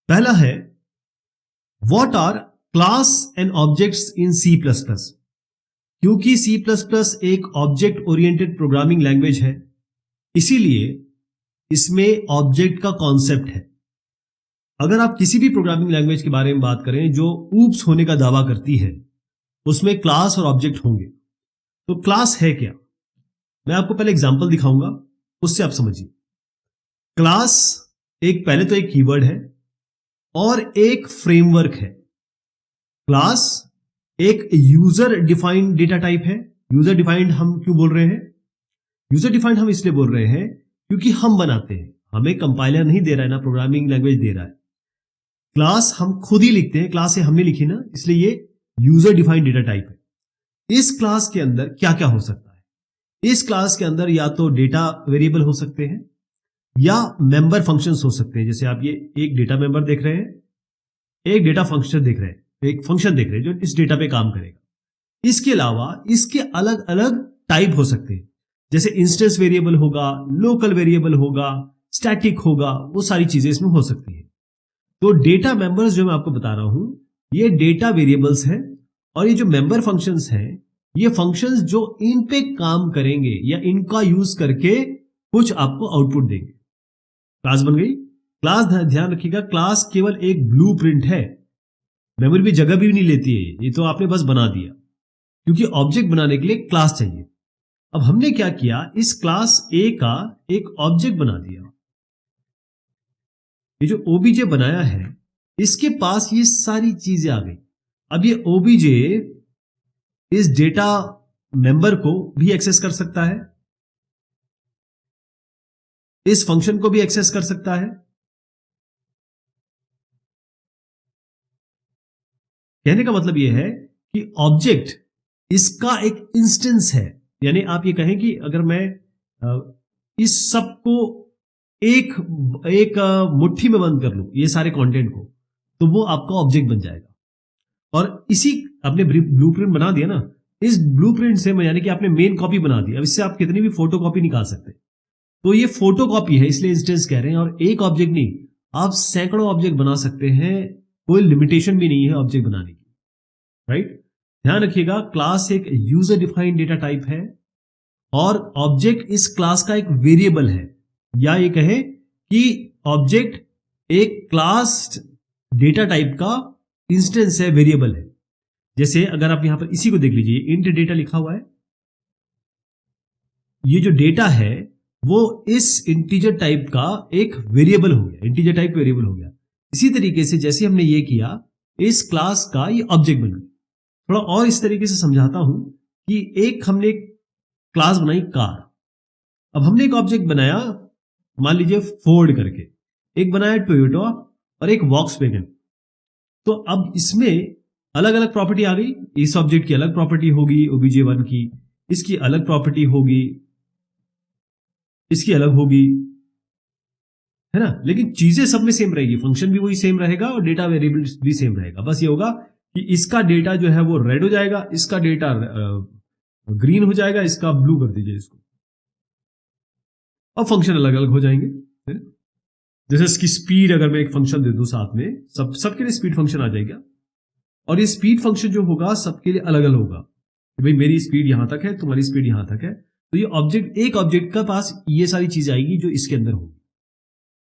पहला है what are class and objects in C++। क्योंकि C++ एक ऑब्जेक्ट ओरिएंटेड प्रोग्रामिंग लैंग्वेज है, इसीलिए इसमें ऑब्जेक्ट का कॉन्सेप्ट है। अगर आप किसी भी प्रोग्रामिंग लैंग्वेज के बारे में बात करें जो ऊप्स होने का दावा करती है, उसमें क्लास और ऑब्जेक्ट होंगे। तो क्लास है क्या? मैं आपको पहले एग्जांपल दिखाऊंगा, उससे आप समझिए। क्लास पहले तो एक कीवर्ड है और एक फ्रेमवर्क है। क्लास एक यूजर डिफाइंड डेटा टाइप है। यूजर डिफाइंड हम क्यों बोल रहे हैं? यूजर डिफाइंड हम इसलिए बोल रहे हैं क्योंकि हम बनाते हैं, हमें कंपाइलर नहीं दे रहा है, ना प्रोग्रामिंग लैंग्वेज दे रहा है। क्लास हम खुद ही लिखते हैं, क्लास से हमने लिखी ना, इसलिए ये यूजर डिफाइंड डेटा टाइप है। इस क्लास के अंदर क्या क्या हो सकता है? इस क्लास के अंदर या तो डेटा वेरिएबल हो सकते हैं या मेंबर फंक्शंस हो सकते हैं। जैसे आप ये एक डेटा मेंबर देख रहे हैं, एक डेटा फंक्शन देख रहे हैं, एक फंक्शन देख रहे हैं जो इस डेटा पे काम करेगा। इसके अलावा इसके अलग अलग टाइप हो सकते हैं, जैसे इंस्टेंस वेरिएबल होगा, लोकल वेरिएबल होगा, स्टैटिक होगा, वो सारी चीजें इसमें हो सकती है। तो डेटा मेंबर्स जो मैं आपको बता रहा हूं, ये डेटा वेरिएबल्स हैं, और ये जो मेंबर फंक्शंस हैं, ये फंक्शंस जो इन पे काम करेंगे या इनका यूज करके कुछ आपको आउटपुट देंगे। क्लास बन गई। क्लास ध्यान रखिएगा, क्लास केवल एक ब्लूप्रिंट है, मेमोरी भी जगह भी नहीं लेती है, ये तो आपने बस बना दिया, क्योंकि ऑब्जेक्ट बनाने के लिए क्लास चाहिए। अब हमने क्या किया, इस क्लास ए का एक ऑब्जेक्ट बना दिया। ये जो ओबीजे बनाया है, इसके पास ये सारी चीजें आ गई। अब ये ओबीजे इस डेटा मेंबर को भी एक्सेस कर सकता है, इस फंक्शन को भी एक्सेस कर सकता है। कहने का मतलब यह है कि ऑब्जेक्ट इसका एक इंस्टेंस है। यानी आप ये कहें कि अगर मैं इस सब को एक मुट्ठी में बंद कर लूं, ये सारे कंटेंट को, तो वो आपका ऑब्जेक्ट बन जाएगा। और इसी आपने ब्लूप्रिंट बना दिया ना, इस ब्लूप्रिंट से यानी कि आपने मेन कॉपी बना दी। अब इससे आप कितनी भी फोटो कॉपी निकाल सकते हैं। तो ये फोटो कॉपी है, इसलिए इंस्टेंस कह रहे हैं। और एक ऑब्जेक्ट नहीं, आप सैकड़ों ऑब्जेक्ट बना सकते हैं, कोई लिमिटेशन भी नहीं है ऑब्जेक्ट बनाने की, राइट? ध्यान रखिएगा, क्लास एक यूजर डिफाइंड डेटा टाइप है और ऑब्जेक्ट इस क्लास का एक वेरिएबल है, या ये कहे कि ऑब्जेक्ट एक क्लास डेटा टाइप का इंस्टेंस है, वेरिएबल है। जैसे अगर आप यहां पर इसी को देख लीजिए, इंट डेटा लिखा हुआ है, ये जो डेटा है वो इस इंटीजर टाइप का एक वेरिएबल हो गया, इंटीजर टाइप वेरिएबल हो गया। इसी तरीके से जैसे हमने ये किया, इस क्लास का ये ऑब्जेक्ट बन गया। थोड़ा और इस तरीके से समझाता हूं कि हमने एक क्लास बनाई कार। अब हमने एक ऑब्जेक्ट बनाया, मान लीजिए फोर्ड करके, एक बनाया टोयोटा और एक वॉक्सवैगन। तो अब इसमें अलग अलग प्रॉपर्टी आ गई। इस ऑब्जेक्ट की अलग प्रॉपर्टी होगी OBJ1 की, इसकी अलग प्रॉपर्टी होगी, इसकी अलग होगी, है ना? लेकिन चीजें सब में सेम रहेगी, फंक्शन भी वही सेम रहेगा और डेटा वेरिएबल भी सेम रहेगा। बस ये होगा कि इसका डेटा जो है वो रेड हो जाएगा, इसका डेटा ग्रीन हो जाएगा, इसका ब्लू कर दीजिए इसको। अब फंक्शन अलग अलग हो जाएंगे। जैसे इसकी स्पीड अगर मैं एक फंक्शन दे दूं साथ में, सबके लिए स्पीड फंक्शन आ जाएगा, और ये स्पीड फंक्शन जो होगा सबके लिए अलग अलग होगा। भाई मेरी स्पीड यहां तक है, तुम्हारी स्पीड यहां तक है। तो ये ऑब्जेक्ट, एक ऑब्जेक्ट का पास ये सारी चीज आएगी जो इसके अंदर होगी।